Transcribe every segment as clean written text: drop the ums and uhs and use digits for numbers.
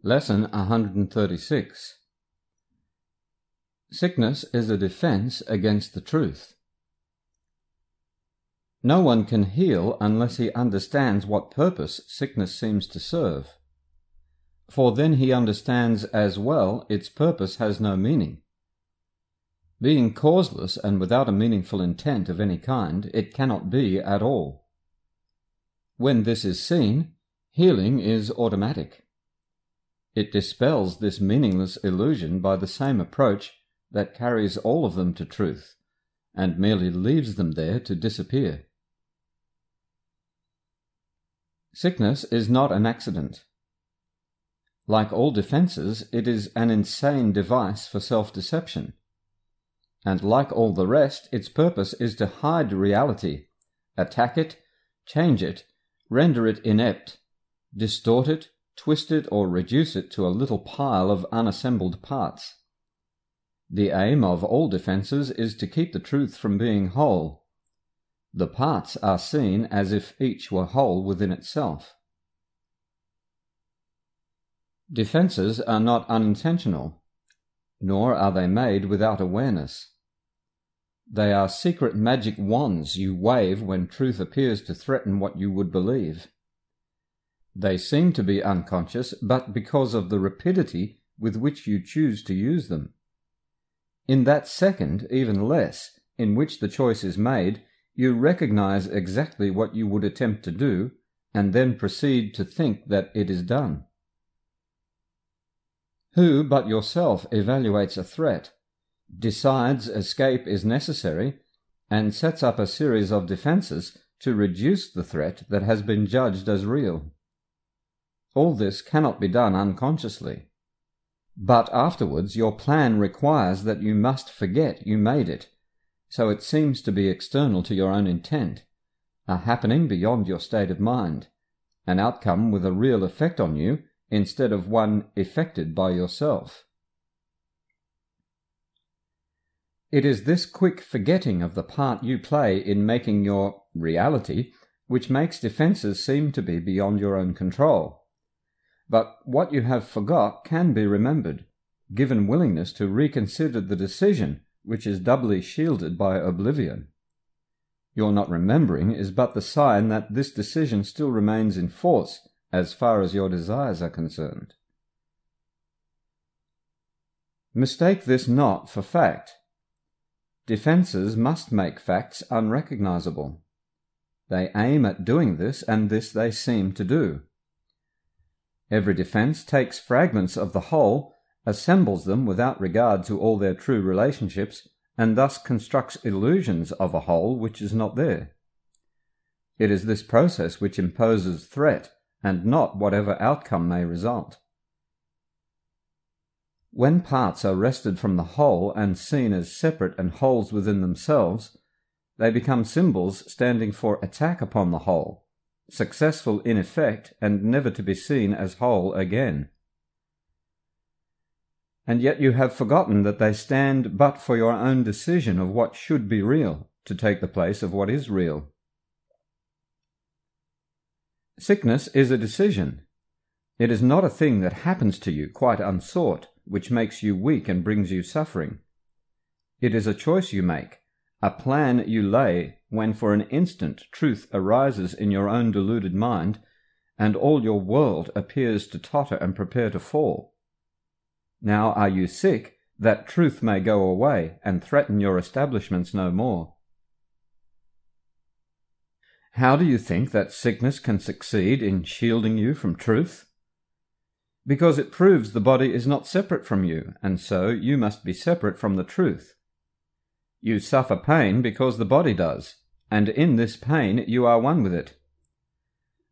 Lesson 136. Sickness is a defense against the truth. No one can heal unless he understands what purpose sickness seems to serve, for then he understands as well its purpose has no meaning. Being causeless and without a meaningful intent of any kind, it cannot be at all. When this is seen, healing is automatic. It dispels this meaningless illusion by the same approach that carries all of them to truth, and merely leaves them there to disappear. Sickness is not an accident. Like all defenses, it is an insane device for self-deception. And like all the rest, its purpose is to hide reality, attack it, change it, render it inept, distort it, twist it or reduce it to a little pile of unassembled parts. The aim of all defences is to keep the truth from being whole. The parts are seen as if each were whole within itself. Defences are not unintentional, nor are they made without awareness. They are secret magic wands you wave when truth appears to threaten what you would believe. They seem to be unconscious, but because of the rapidity with which you choose to use them. In that second, even less, in which the choice is made, you recognize exactly what you would attempt to do, and then proceed to think that it is done. Who but yourself evaluates a threat, decides escape is necessary, and sets up a series of defenses to reduce the threat that has been judged as real? All this cannot be done unconsciously. But afterwards your plan requires that you must forget you made it, so it seems to be external to your own intent, a happening beyond your state of mind, an outcome with a real effect on you instead of one effected by yourself. It is this quick forgetting of the part you play in making your reality which makes defences seem to be beyond your own control. But what you have forgot can be remembered, given willingness to reconsider the decision which is doubly shielded by oblivion. Your not remembering is but the sign that this decision still remains in force as far as your desires are concerned. Mistake this not for fact. Defences must make facts unrecognizable. They aim at doing this, and this they seem to do. Every defense takes fragments of the whole, assembles them without regard to all their true relationships, and thus constructs illusions of a whole which is not there. It is this process which imposes threat, and not whatever outcome may result. When parts are wrested from the whole and seen as separate and wholes within themselves, they become symbols standing for attack upon the whole, successful in effect and never to be seen as whole again. And yet you have forgotten that they stand but for your own decision of what should be real, to take the place of what is real. Sickness is a decision. It is not a thing that happens to you quite unsought, which makes you weak and brings you suffering. It is a choice you make, a plan you lay when for an instant truth arises in your own deluded mind, and all your world appears to totter and prepare to fall. Now are you sick, that truth may go away and threaten your establishments no more. How do you think that sickness can succeed in shielding you from truth? Because it proves the body is not separate from you, and so you must be separate from the truth. You suffer pain because the body does, and in this pain you are one with it.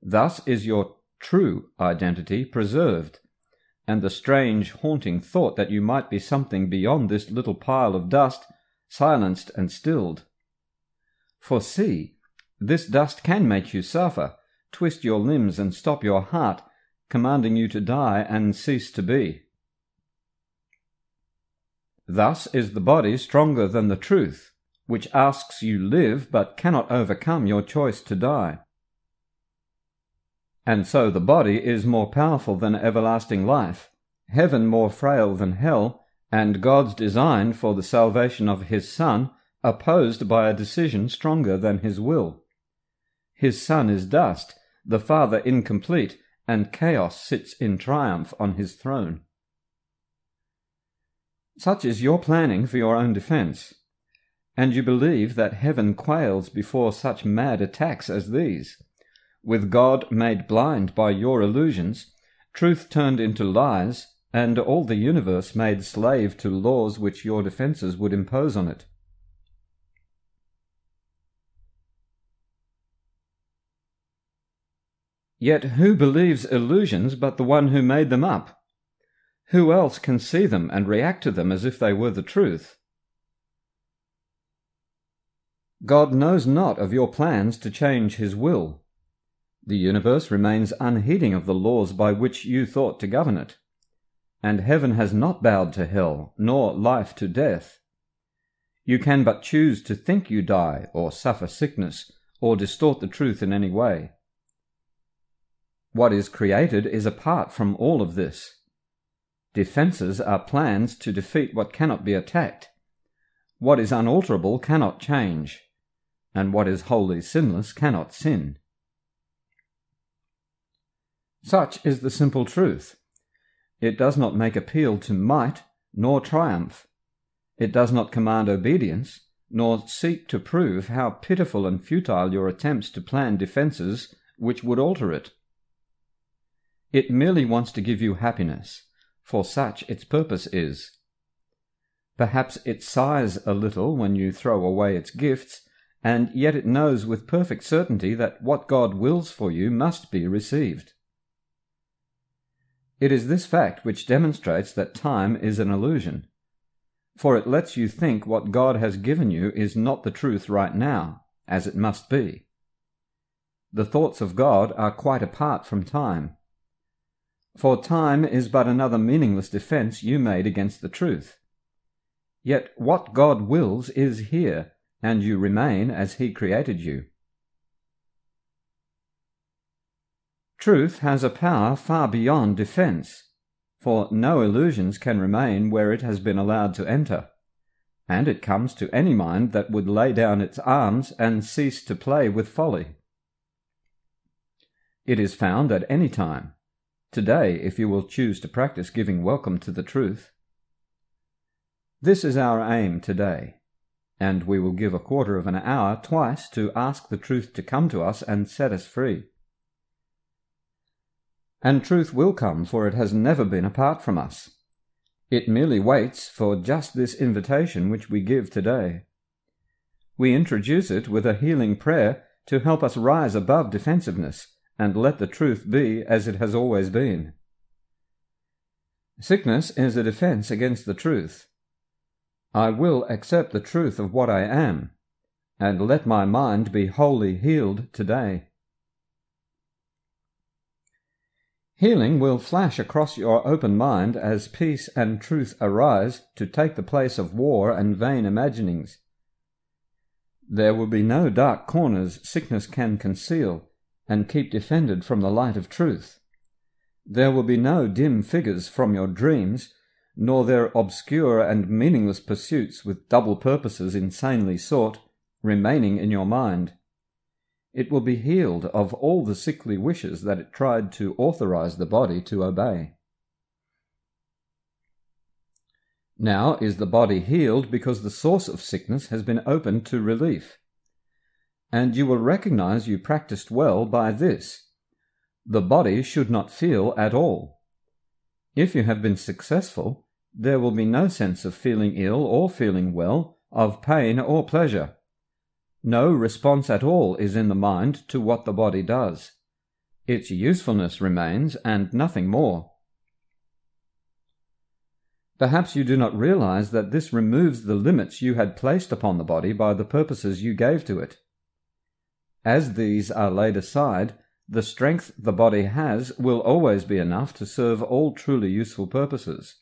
Thus is your true identity preserved, and the strange, haunting thought that you might be something beyond this little pile of dust silenced and stilled. For see, this dust can make you suffer, twist your limbs and stop your heart, commanding you to die and cease to be. Thus is the body stronger than the truth, which asks you live but cannot overcome your choice to die. And so the body is more powerful than everlasting life, heaven more frail than hell, and God's design for the salvation of his Son opposed by a decision stronger than his will. His Son is dust, the Father incomplete, and chaos sits in triumph on his throne. Such is your planning for your own defense, and you believe that heaven quails before such mad attacks as these. With God made blind by your illusions, truth turned into lies, and all the universe made slave to laws which your defences would impose on it. Yet who believes illusions but the one who made them up? Who else can see them and react to them as if they were the truth? God knows not of your plans to change his will. The universe remains unheeding of the laws by which you thought to govern it, and heaven has not bowed to hell, nor life to death. You can but choose to think you die, or suffer sickness, or distort the truth in any way. What is created is apart from all of this. Defences are plans to defeat what cannot be attacked. What is unalterable cannot change, and what is wholly sinless cannot sin. Such is the simple truth. It does not make appeal to might, nor triumph. It does not command obedience, nor seek to prove how pitiful and futile your attempts to plan defences which would alter it. It merely wants to give you happiness, for such its purpose is. Perhaps it sighs a little when you throw away its gifts, and yet it knows with perfect certainty that what God wills for you must be received. It is this fact which demonstrates that time is an illusion, for it lets you think what God has given you is not the truth right now, as it must be. The thoughts of God are quite apart from time, for time is but another meaningless defense you made against the truth. Yet what God wills is here, and you remain as he created you. Truth has a power far beyond defense, for no illusions can remain where it has been allowed to enter, and it comes to any mind that would lay down its arms and cease to play with folly. It is found at any time, today if you will choose to practice giving welcome to the truth. This is our aim today, and we will give a quarter of an hour twice to ask the truth to come to us and set us free. And truth will come, for it has never been apart from us. It merely waits for just this invitation which we give today. We introduce it with a healing prayer to help us rise above defensiveness and let the truth be as it has always been. Sickness is a defense against the truth. I will accept the truth of what I am, and let my mind be wholly healed today. Healing will flash across your open mind as peace and truth arise to take the place of war and vain imaginings. There will be no dark corners sickness can conceal and keep defended from the light of truth. There will be no dim figures from your dreams, nor their obscure and meaningless pursuits with double purposes insanely sought, remaining in your mind. It will be healed of all the sickly wishes that it tried to authorize the body to obey. Now is the body healed because the source of sickness has been opened to relief. And you will recognize you practiced well by this: the body should not feel at all. If you have been successful, there will be no sense of feeling ill or feeling well, of pain or pleasure. No response at all is in the mind to what the body does. Its usefulness remains, and nothing more. Perhaps you do not realize that this removes the limits you had placed upon the body by the purposes you gave to it. As these are laid aside, the strength the body has will always be enough to serve all truly useful purposes.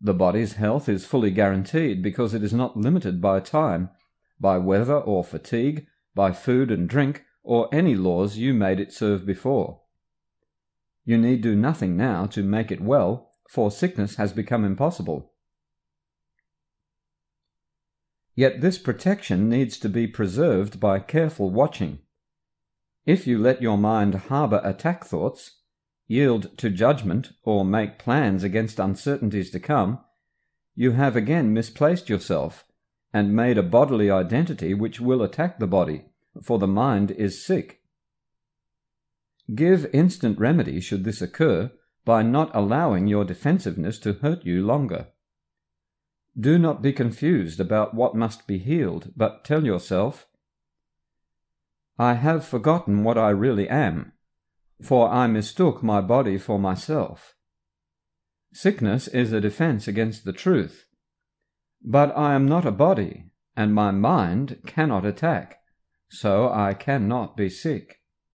The body's health is fully guaranteed because it is not limited by time, by weather or fatigue, by food and drink, or any laws you made it serve before. You need do nothing now to make it well, for sickness has become impossible. Yet this protection needs to be preserved by careful watching. If you let your mind harbour attack thoughts, yield to judgment, or make plans against uncertainties to come, you have again misplaced yourself, and made a bodily identity which will attack the body, for the mind is sick. Give instant remedy should this occur, by not allowing your defensiveness to hurt you longer. Do not be confused about what must be healed, but tell yourself, I have forgotten what I really am, for I mistook my body for myself. Sickness is a defense against the truth, but I am not a body, and my mind cannot attack, so I cannot be sick.